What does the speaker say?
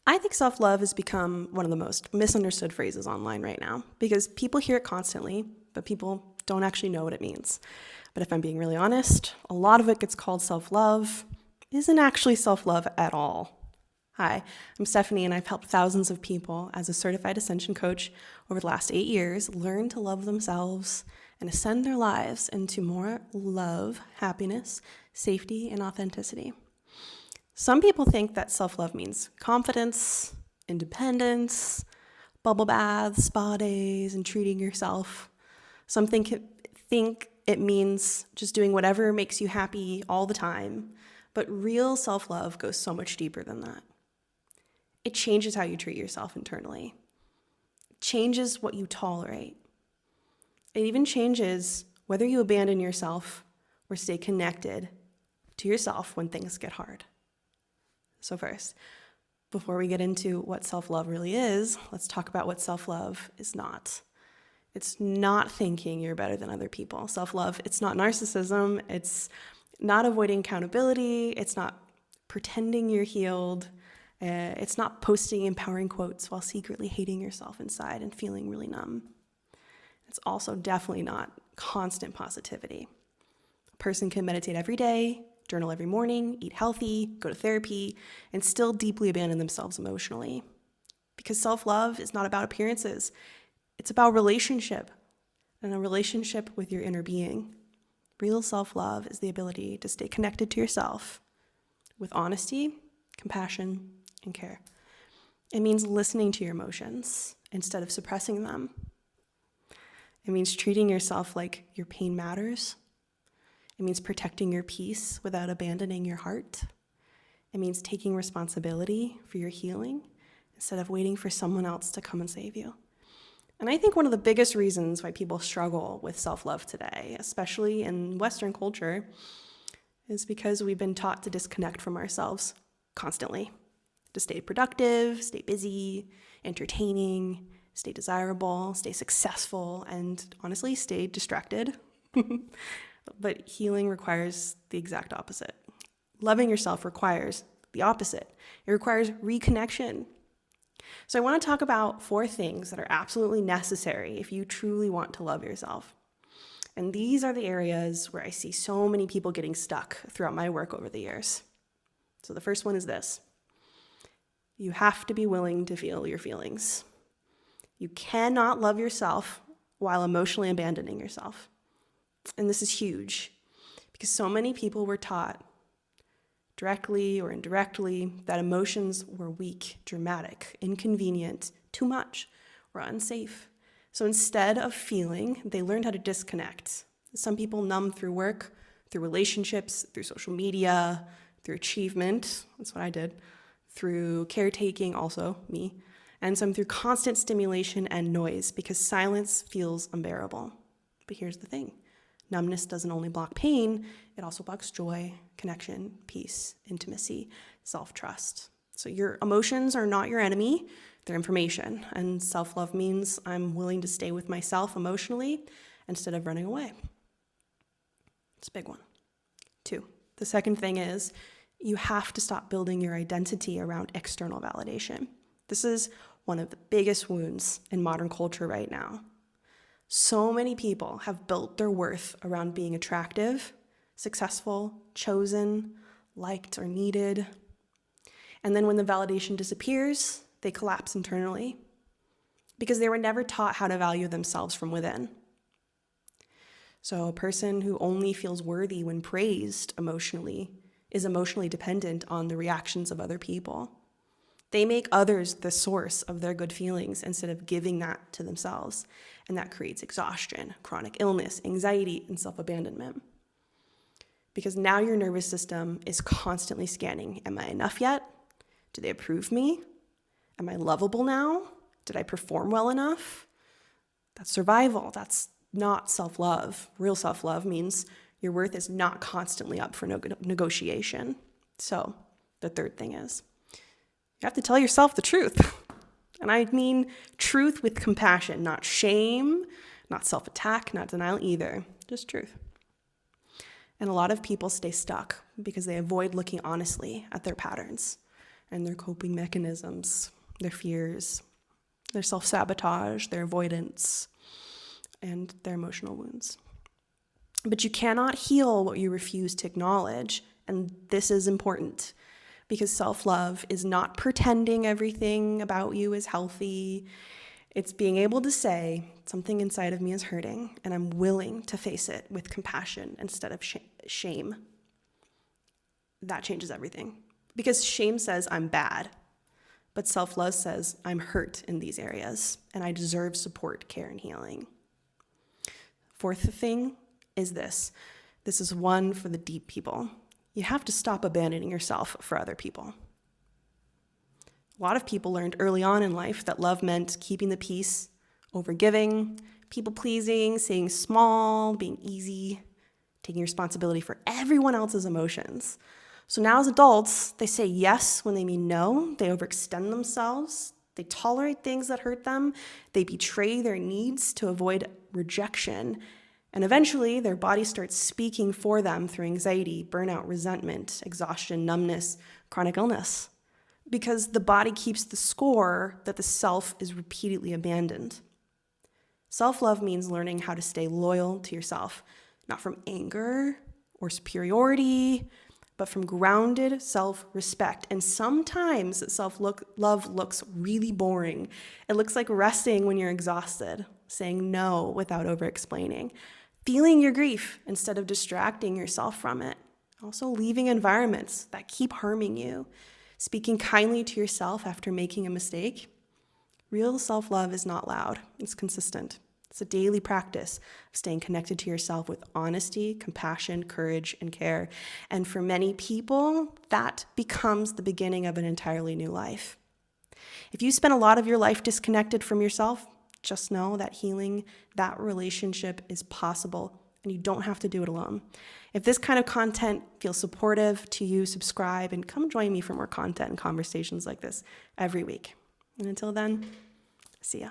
I think self-love has become one of the most misunderstood phrases online right now because people hear it constantly, but people don't actually know what it means. But if I'm being really honest, a lot of it gets called self-love, isn't actually self-love at all. Hi, I'm Stephanie, and I've helped thousands of people as a certified Ascension coach over the last 8 years learn to love themselves and ascend their lives into more love, happiness, safety, and authenticity. Some people think that self-love means confidence, independence, bubble baths, spa days, and treating yourself. Some think it means just doing whatever makes you happy all the time. But real self-love goes so much deeper than that. It changes how you treat yourself internally. It changes what you tolerate. It even changes whether you abandon yourself or stay connected to yourself when things get hard. So first, before we get into what self-love really is, let's talk about what self-love is not. It's not thinking you're better than other people. Self-love, it's not narcissism. It's not avoiding accountability. It's not pretending you're healed. It's not posting empowering quotes while secretly hating yourself inside and feeling really numb. It's also definitely not constant positivity. A person can meditate every day, journal every morning, eat healthy, go to therapy, and still deeply abandon themselves emotionally. Because self-love is not about appearances. It's about relationship, and a relationship with your inner being. Real self-love is the ability to stay connected to yourself with honesty, compassion, and care. It means listening to your emotions instead of suppressing them. It means treating yourself like your pain matters. It means protecting your peace without abandoning your heart. It means taking responsibility for your healing instead of waiting for someone else to come and save you. And I think one of the biggest reasons why people struggle with self-love today, especially in Western culture, is because we've been taught to disconnect from ourselves constantly, to stay productive, stay busy, entertaining, stay desirable, stay successful, and honestly, stay distracted. But healing requires the exact opposite. Loving yourself requires the opposite. It requires reconnection. So I want to talk about 4 things that are absolutely necessary if you truly want to love yourself. And these are the areas where I see so many people getting stuck throughout my work over the years. So the first one is this. You have to be willing to feel your feelings. You cannot love yourself while emotionally abandoning yourself. And this is huge because so many people were taught, directly or indirectly, that emotions were weak, dramatic, inconvenient, too much, or unsafe. So instead of feeling, they learned how to disconnect. Some people numb through work, through relationships, through social media, through achievement, that's what I did, through caretaking, also me, and some through constant stimulation and noise because silence feels unbearable. But here's the thing. Numbness doesn't only block pain, it also blocks joy, connection, peace, intimacy, self-trust. So your emotions are not your enemy, they're information. And self-love means I'm willing to stay with myself emotionally instead of running away. It's a big one. 2, the second thing is you have to stop building your identity around external validation. This is one of the biggest wounds in modern culture right now. So many people have built their worth around being attractive, successful, chosen, liked, or needed. And then when the validation disappears, they collapse internally because they were never taught how to value themselves from within. So a person who only feels worthy when praised emotionally is emotionally dependent on the reactions of other people. They make others the source of their good feelings instead of giving that to themselves. And that creates exhaustion, chronic illness, anxiety, and self-abandonment. Because now your nervous system is constantly scanning. Am I enough yet? Do they approve me? Am I lovable now? Did I perform well enough? That's survival. That's not self-love. Real self-love means your worth is not constantly up for negotiation. So the third thing is, you have to tell yourself the truth. And I mean truth with compassion, not shame, not self-attack, not denial either, just truth. And a lot of people stay stuck because they avoid looking honestly at their patterns. and their coping mechanisms, their fears, their self-sabotage, their avoidance, and their emotional wounds. But you cannot heal what you refuse to acknowledge, and this is important because self-love is not pretending everything about you is healthy. It's being able to say, something inside of me is hurting, and I'm willing to face it with compassion instead of shame. That changes everything. Because shame says I'm bad, but self-love says I'm hurt in these areas, and I deserve support, care, and healing. Fourth thing is this. This is one for the deep people. You have to stop abandoning yourself for other people. A lot of people learned early on in life that love meant keeping the peace over giving, people-pleasing, staying small, being easy, taking responsibility for everyone else's emotions. So now as adults, they say yes when they mean no, they overextend themselves, they tolerate things that hurt them, they betray their needs to avoid rejection, and eventually their body starts speaking for them through anxiety, burnout, resentment, exhaustion, numbness, chronic illness. Because the body keeps the score that the self is repeatedly abandoned. Self-love means learning how to stay loyal to yourself, not from anger or superiority, but from grounded self-respect. And sometimes self-love looks really boring. It looks like resting when you're exhausted, saying no without over-explaining, feeling your grief instead of distracting yourself from it, also leaving environments that keep harming you, speaking kindly to yourself after making a mistake. Real self-love is not loud, it's consistent. It's a daily practice of staying connected to yourself with honesty, compassion, courage, and care. And for many people, that becomes the beginning of an entirely new life. If you spend a lot of your life disconnected from yourself, just know that healing that relationship is possible, and you don't have to do it alone. If this kind of content feels supportive to you, subscribe and come join me for more content and conversations like this every week. And until then, see ya.